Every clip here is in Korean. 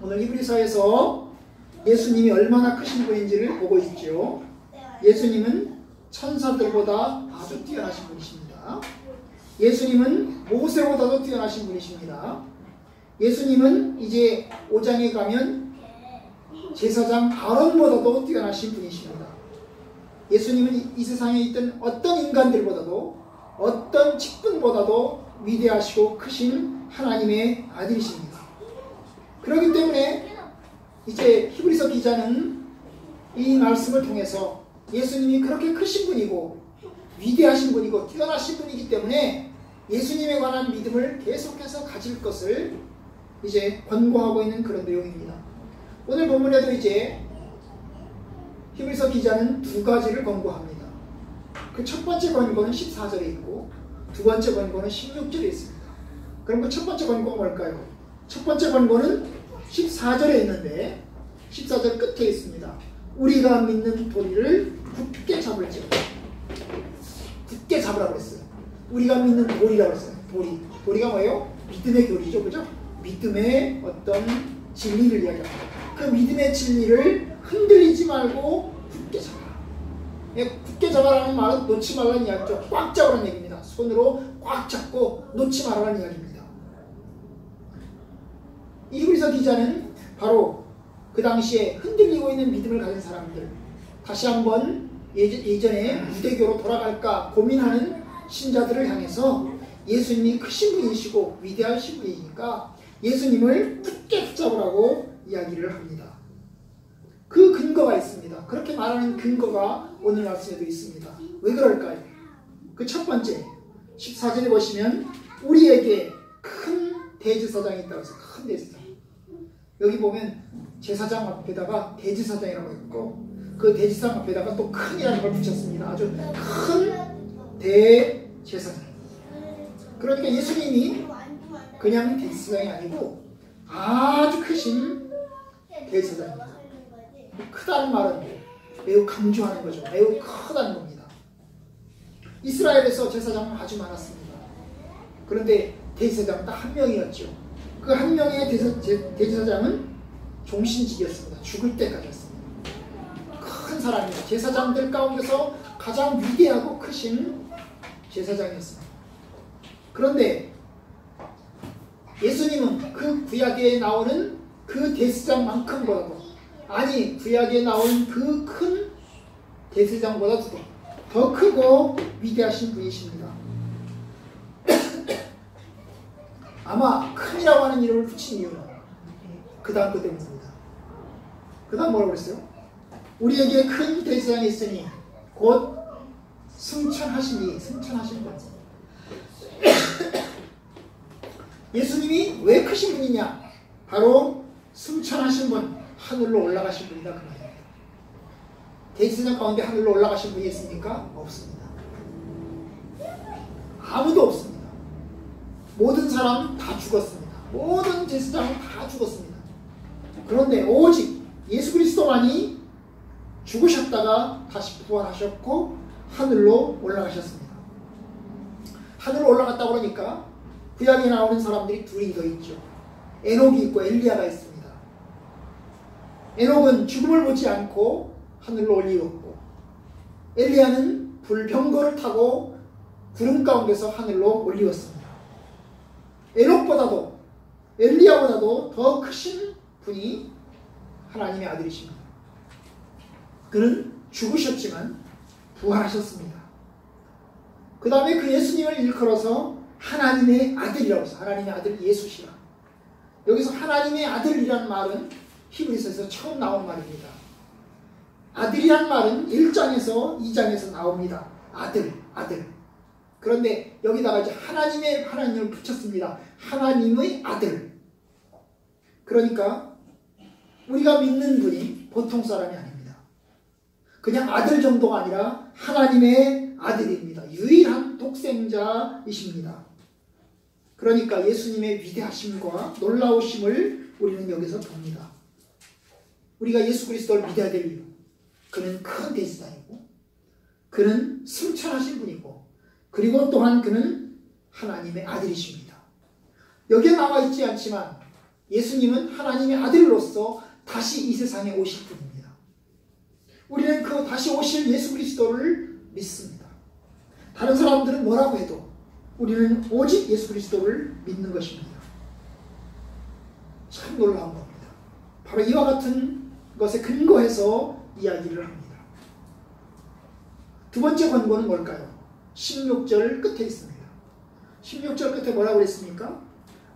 오늘 히브리서에서 예수님이 얼마나 크신 분인지를 보고 있죠. 예수님은 천사들보다 아주 뛰어나신 분이십니다. 예수님은 모세보다도 뛰어나신 분이십니다. 예수님은 이제 5장에 가면 제사장 아론보다도 뛰어나신 분이십니다. 예수님은 이 세상에 있던 어떤 인간들보다도 어떤 직분보다도 위대하시고 크신 하나님의 아들이십니다. 그렇기 때문에 이제 히브리서 기자는 이 말씀을 통해서 예수님이 그렇게 크신 분이고 위대하신 분이고 뛰어나신 분이기 때문에 예수님에 관한 믿음을 계속해서 가질 것을 이제 권고하고 있는 그런 내용입니다. 오늘 본문에도 이제 히브리서 기자는 두 가지를 권고합니다. 그 첫 번째 권고는 14절에 있고 두 번째 권고는 16절에 있습니다. 그럼 그 첫 번째 권고가 뭘까요? 첫 번째 권고는 14절에 있는데 14절 끝에 있습니다. 우리가 믿는 도리를 굳게 잡을지어다. 굳게 잡으라고 했어요. 우리가 믿는 도리라고 했어요. 도리가 뭐예요? 믿음의 교리죠. 그죠? 믿음의 어떤 진리를 이야기합니다. 그 믿음의 진리를 흔들리지 말고 굳게 잡아라. 굳게 잡아라는 말은 놓지 말라는 이야기죠. 꽉 잡으라는 얘기입니다. 손으로 꽉 잡고 놓지 말라는 이야기입니다. 이 히브리서 기자는 바로 그 당시에 흔들리고 있는 믿음을 가진 사람들, 다시 한번 예전에 유대교로 돌아갈까 고민하는 신자들을 향해서 예수님이 크신 분이시고 위대하신 분이니까 예수님을 굳게 붙잡으라고 이야기를 합니다. 그 근거가 있습니다. 그렇게 말하는 근거가 오늘 말씀에도 있습니다. 왜 그럴까요? 그 첫 번째 14절에 보시면 우리에게 큰 대제사장이 있다고 해서 큰 대제사장. 여기 보면 제사장 앞에다가 대제사장이라고 했고 그 대제사장 앞에다가 또 큰이라는 걸 붙였습니다. 아주 큰 대제사장. 그러니까 예수님이 그냥 대제사장이 아니고 아주 크신 대제사장입니다. 크다는 말은 매우 강조하는 거죠. 매우 크다는 겁니다. 이스라엘에서 제사장은 아주 많았습니다. 그런데 대제사장은 딱 한 명이었죠. 그 한 명의 대제사장은 종신직이었습니다. 죽을 때까지였습니다. 큰 사람입니다. 제사장들 가운데서 가장 위대하고 크신 제사장이었습니다. 그런데 예수님은 그 구약에 나오는 그 대제사장만큼보다도 아니 구약에 나온 그 큰 대제사장보다도 더 크고 위대하신 분이십니다. 아마 큰이라고 하는 이름을 붙인 이유는 그 다음 것 때문입니다. 그 다음 뭐라고 그랬어요? 우리에게 큰 대제사장이 있으니 곧 승천하신 분. 예수님이 왜 크신 분이냐? 바로 승천하신 분, 하늘로 올라가신 분이다 그 말입니다. 대제사장 가운데 하늘로 올라가신 분이 있습니까? 없습니다. 아무도 없습니다. 모든 사람 다 죽었습니다. 모든 제사장은 다 죽었습니다. 그런데 오직 예수 그리스도만이 죽으셨다가 다시 부활하셨고 하늘로 올라가셨습니다. 하늘로 올라갔다 그러니까 구약에 나오는 사람들이 둘이 더 있죠. 에녹이 있고 엘리야가 있습니다. 에녹은 죽음을 보지 않고 하늘로 올리었고 엘리야는 불병거를 타고 구름 가운데서 하늘로 올리었습니다. 에녹보다도 엘리야보다도 더 크신 분이 하나님의 아들이십니다. 그는 죽으셨지만 부활하셨습니다. 그 다음에 그 예수님을 일컬어서 하나님의 아들이라고 해서 하나님의 아들 예수시라. 여기서 하나님의 아들이라는 말은 히브리서에서 처음 나온 말입니다. 아들이란 말은 1장에서 2장에서 나옵니다. 아들. 그런데 여기다가 이제 하나님을 붙였습니다. 하나님의 아들. 그러니까 우리가 믿는 분이 보통 사람이 아닙니다. 그냥 아들 정도가 아니라 하나님의 아들입니다. 유일한 독생자이십니다. 그러니까 예수님의 위대하심과 놀라우심을 우리는 여기서 봅니다. 우리가 예수 그리스도를 믿어야 될 이유. 그는 큰 대제사장이고 그는 승천하신 분이고 그리고 또한 그는 하나님의 아들이십니다. 여기에 나와 있지 않지만 예수님은 하나님의 아들로서 다시 이 세상에 오실 분입니다. 우리는 그 다시 오실 예수 그리스도를 믿습니다. 다른 사람들은 뭐라고 해도 우리는 오직 예수 그리스도를 믿는 것입니다. 참 놀라운 겁니다. 바로 이와 같은 것에 근거해서 이야기를 합니다. 두 번째 권고는 뭘까요? 16절 끝에 있습니다. 16절 끝에 뭐라고 그랬습니까?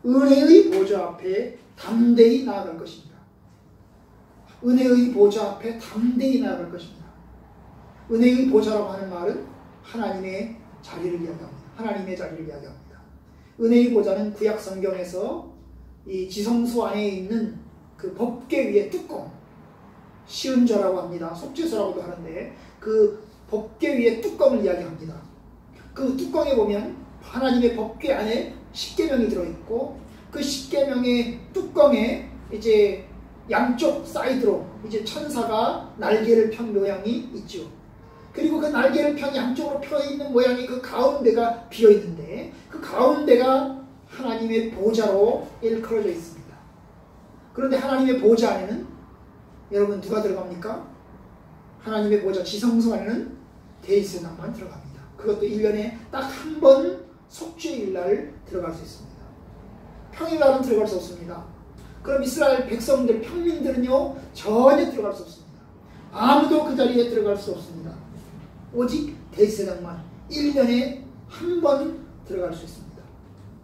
은혜의 보좌 앞에 담대히 나아갈 것입니다. 은혜의 보좌 앞에 담대히 나아갈 것입니다. 은혜의 보좌라고 하는 말은 하나님의 자리를 이야기합니다. 하나님의 자리를 이야기합니다. 은혜의 보좌는 구약 성경에서 이 지성소 안에 있는 그 법궤 위의 뚜껑, 시은저라고 합니다. 속죄소라고도 하는데 그 법궤 위의 뚜껑을 이야기합니다. 그 뚜껑에 보면 하나님의 법궤 안에 십계명이 들어있고 그 십계명의 뚜껑에 이제 양쪽 사이드로 이제 천사가 날개를 편 모양이 있죠. 그리고 그 날개를 편 양쪽으로 펴 있는 모양이 그 가운데가 비어 있는데 그 가운데가 하나님의 보좌로 일컬어져 있습니다. 그런데 하나님의 보좌 안에는 여러분 누가 들어갑니까? 하나님의 보좌 지성소 안에는 대제사장만 들어갑니다. 그것도 1년에 딱 한 번 속죄일 날 들어갈 수 있습니다. 평일날은 들어갈 수 없습니다. 그럼 이스라엘 백성들, 평민들은요 전혀 들어갈 수 없습니다. 아무도 그 자리에 들어갈 수 없습니다. 오직 대제사장만 1년에 한 번 들어갈 수 있습니다.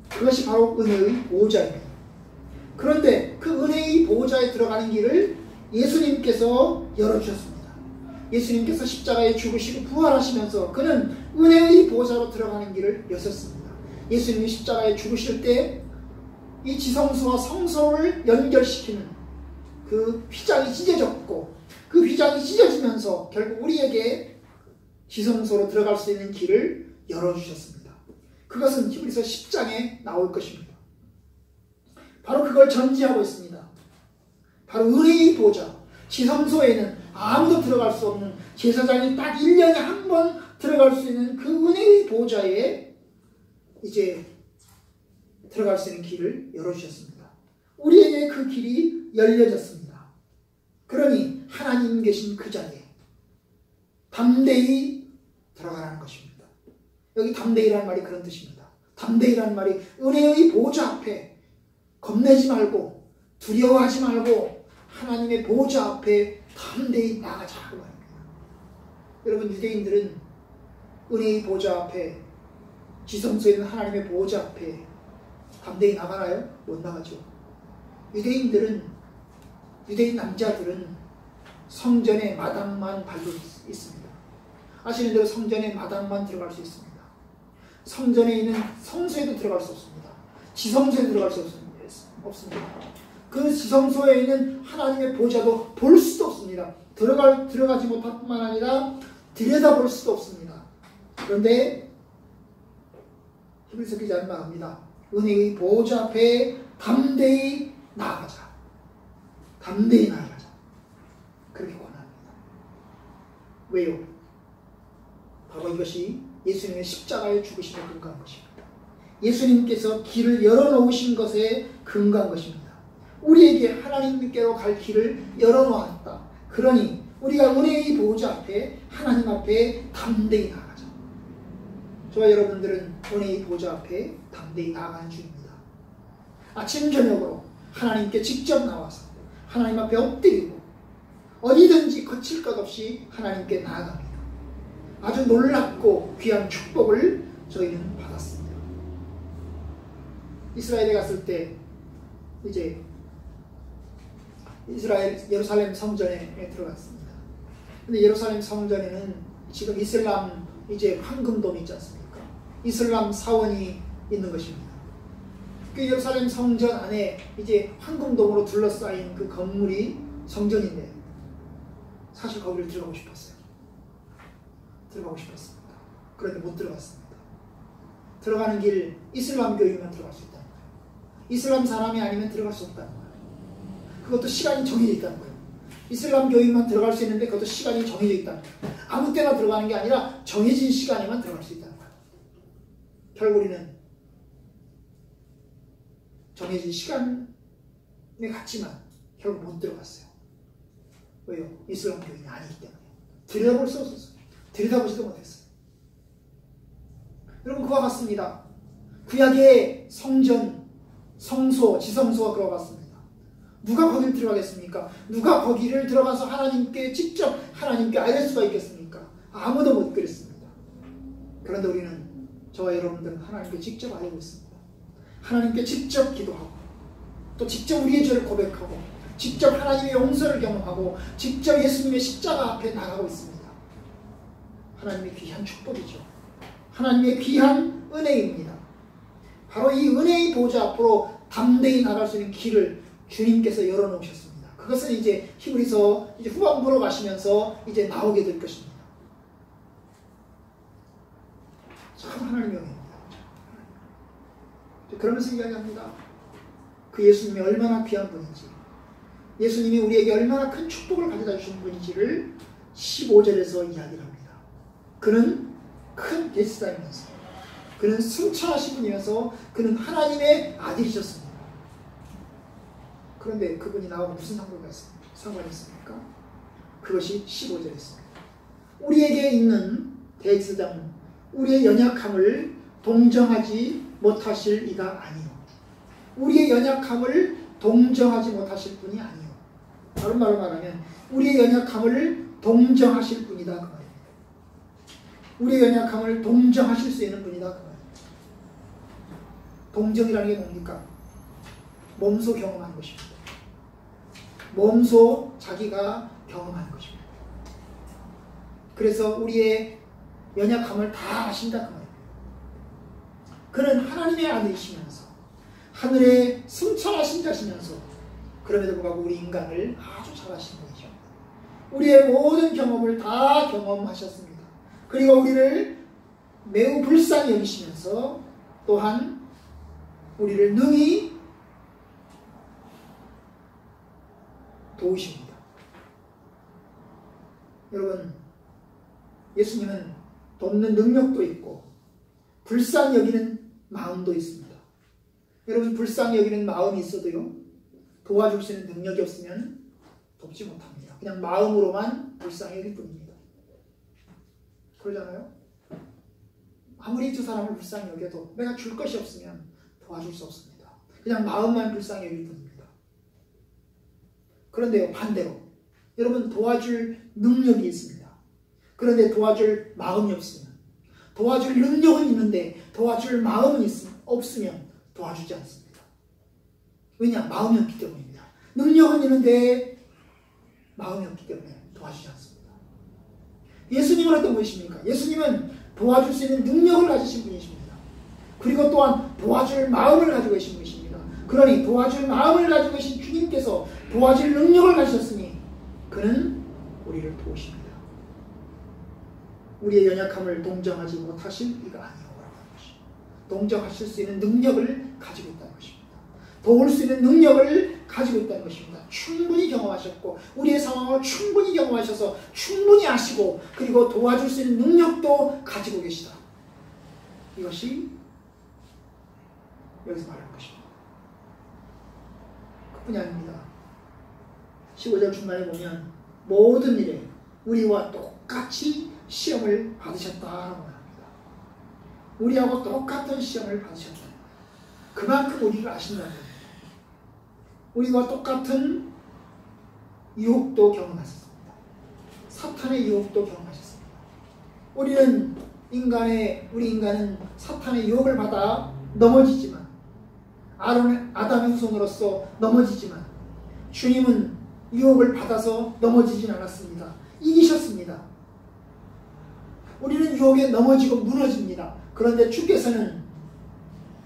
그것이 바로 은혜의 보호자입니다. 그런데 그 은혜의 보호자에 들어가는 길을 예수님께서 열어주셨습니다. 예수님께서 십자가에 죽으시고 부활하시면서 그는 은혜의 보호자로 들어가는 길을 여셨습니다. 예수님이 십자가에 죽으실 때 이 지성소와 성소를 연결시키는 그 휘장이 찢어졌고 그 휘장이 찢어지면서 결국 우리에게 지성소로 들어갈 수 있는 길을 열어주셨습니다. 그것은 히브리서 10장에 나올 것입니다. 바로 그걸 전제하고 있습니다. 바로 은혜의 보좌, 지성소에는 아무도 들어갈 수 없는 제사장이 딱 1년에 한 번 들어갈 수 있는 그 은혜의 보좌에 이제 들어갈 수 있는 길을 열어주셨습니다. 우리에게 그 길이 열려졌습니다. 그러니 하나님 계신 그 자리에 담대히 들어가라는 것입니다. 여기 담대히라는 말이 그런 뜻입니다. 담대히라는 말이 은혜의 보좌 앞에 겁내지 말고 두려워하지 말고 하나님의 보좌 앞에 담대히 나가자고 말입니다. 여러분 유대인들은 은혜의 보좌 앞에 지성소에 있는 하나님의 보좌 앞에 담대히 나가나요? 못 나가죠. 유대인 남자들은 성전의 마당만 밟고 있습니다. 아시는 대로 성전의 마당만 들어갈 수 있습니다. 성전에 있는 성소에도 들어갈 수 없습니다. 지성소에 들어갈 수 없습니다. 그 지성소에 있는 하나님의 보좌도 볼 수도 없습니다. 들어가지 못할 뿐만 아니라 들여다볼 수도 없습니다. 그런데 히브리서 기자는 말합니다. 은혜의 보좌 앞에 담대히 나아가자. 담대히 나아가자. 그렇게 권합니다. 왜요? 바로 이것이 예수님의 십자가에 죽으심에 근거한 것입니다. 예수님께서 길을 열어놓으신 것에 근거한 것입니다. 우리에게 하나님께로 갈 길을 열어놓았다. 그러니 우리가 은혜의 보좌 앞에 하나님 앞에 담대히 나아가자. 저와 여러분들은 은혜의 보좌 앞에 담대히 나아가는 중입니다. 아침 저녁으로 하나님께 직접 나와서 하나님 앞에 엎드리고 어디든지 거칠 것 없이 하나님께 나아갑니다. 아주 놀랍고 귀한 축복을 저희는 받았습니다. 이스라엘에 갔을 때 이제 예루살렘 성전에 들어갔습니다. 근데 예루살렘 성전에는 지금 이슬람 이제 황금돔이 있지 않습니까? 이슬람 사원이 있는 것입니다. 그 예루살렘 성전 안에 이제 황금돔으로 둘러싸인 그 건물이 성전인데 사실 거기를 들어가고 싶었어요. 들어가고 싶었습니다. 그런데 못 들어갔습니다. 들어가는 길 이슬람 교인만 들어갈 수 있다는 거예요. 이슬람 사람이 아니면 들어갈 수 없다는 거예요. 그것도 시간이 정해져 있다는 거예요. 이슬람 교인만 들어갈 수 있는데 그것도 시간이 정해져 있다는 거예요. 아무 때나 들어가는 게 아니라 정해진 시간에만 들어갈 수 있다는 거예요. 결국 우리는 정해진 시간 갔지만 결국 못 들어갔어요. 왜요? 이슬람 교인이 아니기 때문에. 들여다볼 수 없었어요. 들여다보지도 못했어요. 여러분, 그와 같습니다. 구약의 성전, 성소, 지성소가 그와 같습니다. 누가 거기를 들어가겠습니까? 누가 거기를 들어가서 하나님께 직접 하나님께 알릴 수가 있겠습니까? 아무도 못 그랬습니다. 그런데 우리는, 저와 여러분들은 하나님께 직접 알고 있습니다. 하나님께 직접 기도하고, 또 직접 우리의 죄를 고백하고, 직접 하나님의 용서를 경험하고, 직접 예수님의 십자가 앞에 나가고 있습니다. 하나님의 귀한 축복이죠. 하나님의 귀한 은혜입니다. 바로 이 은혜의 보좌 앞으로 담대히 나갈 수 있는 길을 주님께서 열어놓으셨습니다. 그것은 이제 히브리서 이제 후반부로 가시면서 이제 나오게 될 것입니다. 참 하나님의 은혜입니다. 그러면서 이야기합니다. 그 예수님이 얼마나 귀한 분인지, 예수님이 우리에게 얼마나 큰 축복을 가져다 주신 분인지를 15절에서 이야기를 합니다. 그는 큰 대지사이면서, 그는 승천하신 분이면서, 그는 하나님의 아들이셨습니다. 그런데 그분이 나하고 무슨 상관이 있습니까? 그것이 15절에 있습니다. 우리에게 있는 대지사장, 우리의 연약함을 동정하지 못하실 이가 아니요. 우리의 연약함을 동정하지 못하실 분이 아니요. 다른 말로 말하면 우리의 연약함을 동정하실 분이다 그 말입니다. 우리의 연약함을 동정하실 수 있는 분이다 그 말입니다. 동정이라는 게 뭡니까? 몸소 경험하는 것입니다. 몸소 자기가 경험하는 것입니다. 그래서 우리의 연약함을 다 아신다 그 말입니다. 그는 하나님의 아들이시면서 하늘에 승천하신 자시면서 그럼에도 불구하고 우리 인간을 아주 잘 아시는 분이죠. 우리의 모든 경험을 다 경험하셨습니다. 그리고 우리를 매우 불쌍히 여기시면서 또한 우리를 능히 도우십니다. 여러분, 예수님은 돕는 능력도 있고 불쌍히 여기는 마음도 있습니다. 여러분, 불쌍히 여기는 마음이 있어도요, 도와줄 수 있는 능력이 없으면 돕지 못합니다. 그냥 마음으로만 불쌍히 여길 뿐입니다. 그러잖아요? 아무리 두 사람을 불쌍히 여겨도 내가 줄 것이 없으면 도와줄 수 없습니다. 그냥 마음만 불쌍히 여길 뿐입니다. 그런데요, 반대로 여러분, 도와줄 능력이 있습니다. 그런데 도와줄 마음이 없으면, 도와줄 능력은 있는데 도와줄 마음은 없으면 도와주지 않습니다. 왜냐? 마음이 없기 때문입니다. 능력은 있는데 마음이 없기 때문에 도와주지 않습니다. 예수님은 어떤 분이십니까? 예수님은 도와줄 수 있는 능력을 가지신 분이십니다. 그리고 또한 도와줄 마음을 가지고 계신 분이십니다. 그러니 도와줄 마음을 가지고 계신 주님께서 도와줄 능력을 가지셨으니 그는 우리를 도우십니다. 우리의 연약함을 동정하지 못하실 이가 아니오라고 하는 것입니다. 동정하실 수 있는 능력을 가지고 있다는 것입니다. 도울 수 있는 능력을 가지고 있다는 것입니다. 충분히 경험하셨고 우리의 상황을 충분히 경험하셔서 충분히 아시고 그리고 도와줄 수 있는 능력도 가지고 계시다. 이것이 여기서 말하는 것입니다. 그뿐이 아닙니다. 15절 중간에 보면 모든 일에 우리와 똑같이 시험을 받으셨다라고 합니다. 우리하고 똑같은 시험을 받으셨다. 그만큼 우리를 아신다는 겁니다. 우리와 똑같은 유혹도 경험하셨습니다. 사탄의 유혹도 경험하셨습니다. 우리 인간은 사탄의 유혹을 받아 넘어지지만, 아담의 후손으로서 넘어지지만, 주님은 유혹을 받아서 넘어지진 않았습니다. 이기셨습니다. 우리는 유혹에 넘어지고 무너집니다. 그런데 주께서는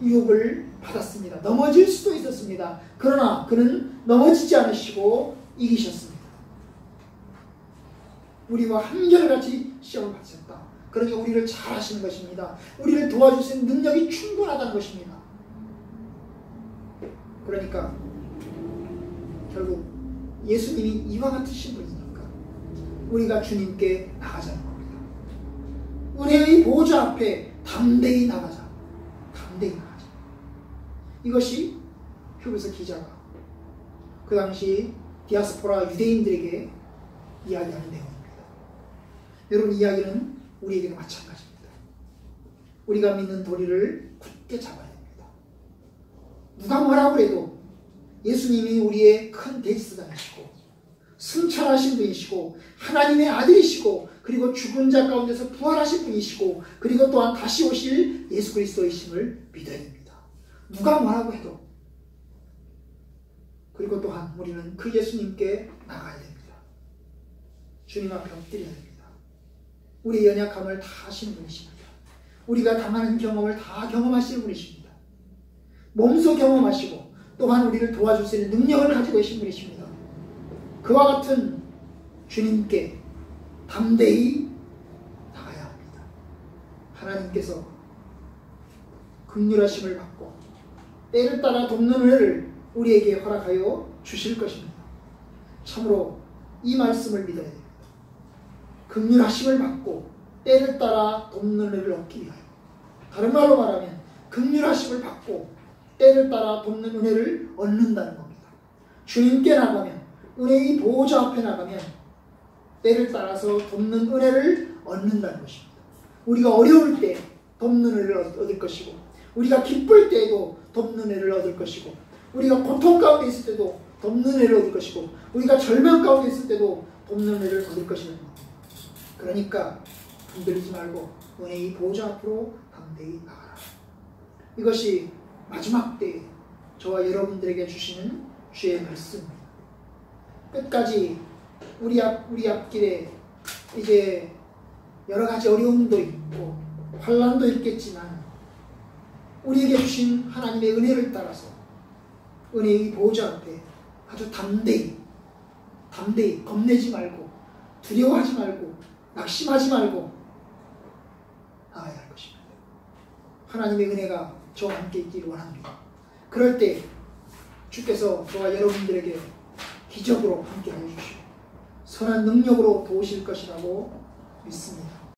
유혹을 받았습니다. 넘어질 수도 있었습니다. 그러나 그는 넘어지지 않으시고 이기셨습니다. 우리와 한결같이 시험을 받으셨다. 그러니 우리를 잘 하시는 것입니다. 우리를 도와줄 수 있는 능력이 충분하다는 것입니다. 그러니까 결국 예수님이 이와 같으신 분이니까 우리가 주님께 나가자는 겁니다. 은혜의 보좌 앞에 담대히 나가자. 담대히 나가자. 이것이 히브리서 기자가 그 당시 디아스포라 유대인들에게 이야기하는 내용입니다. 여러분, 이 이야기는 우리에게도 마찬가지입니다. 우리가 믿는 도리를 굳게 잡아야 됩니다. 누가 뭐라고 해도 예수님이 우리의 큰 대제사장이시고 승천하신 분이시고 하나님의 아들이시고 그리고 죽은 자 가운데서 부활하신 분이시고 그리고 또한 다시 오실 예수 그리스도이심을 믿어야 됩니다. 누가 뭐라고 해도. 그리고 또한 우리는 그 예수님께 나가야 됩니다. 주님 앞에 엎드려야 됩니다. 우리의 연약함을 다 아시는 분이십니다. 우리가 당하는 경험을 다 경험하시는 분이십니다. 몸소 경험하시고 또한 우리를 도와줄 수 있는 능력을 가지고 계신 분이십니다. 그와 같은 주님께 담대히 나가야 합니다. 하나님께서 긍휼하심을 받고 때를 따라 돕는 은혜를 우리에게 허락하여 주실 것입니다. 참으로 이 말씀을 믿어야 됩니다. 긍휼하심을 받고 때를 따라 돕는 은혜를 얻기 위하여, 다른 말로 말하면 긍휼하심을 받고 때를 따라 돕는 은혜를 얻는다는 겁니다. 주님께 나가면, 은혜의 보호자 앞에 나가면 때를 따라서 돕는 은혜를 얻는다는 것입니다. 우리가 어려울 때 돕는 은혜를 얻을 것이고, 우리가 기쁠 때에도 돕는 은혜를 얻을 것이고, 우리가 고통 가운데 있을 때도 돕는 은혜를 얻을 것이고, 우리가 절망 가운데 있을 때도 돕는 은혜를 얻을 것입니다. 그러니까 흔들리지 말고 은혜의 보호자 앞으로 담대히 나가라. 이것이 마지막 때에 저와 여러분들에게 주시는 주의 말씀입니다. 끝까지 우리 앞길에 이제 여러 가지 어려움도 있고 환난도 있겠지만 우리에게 주신 하나님의 은혜를 따라서 은혜의 보호자 앞에 아주 담대히 겁내지 말고 두려워하지 말고 낙심하지 말고 나가야 할 것입니다. 하나님의 은혜가 저와 함께 있기를 원합니다. 그럴 때 주께서 저와 여러분들에게 기적으로 함께 해주시고 선한 능력으로 도우실 것이라고 믿습니다.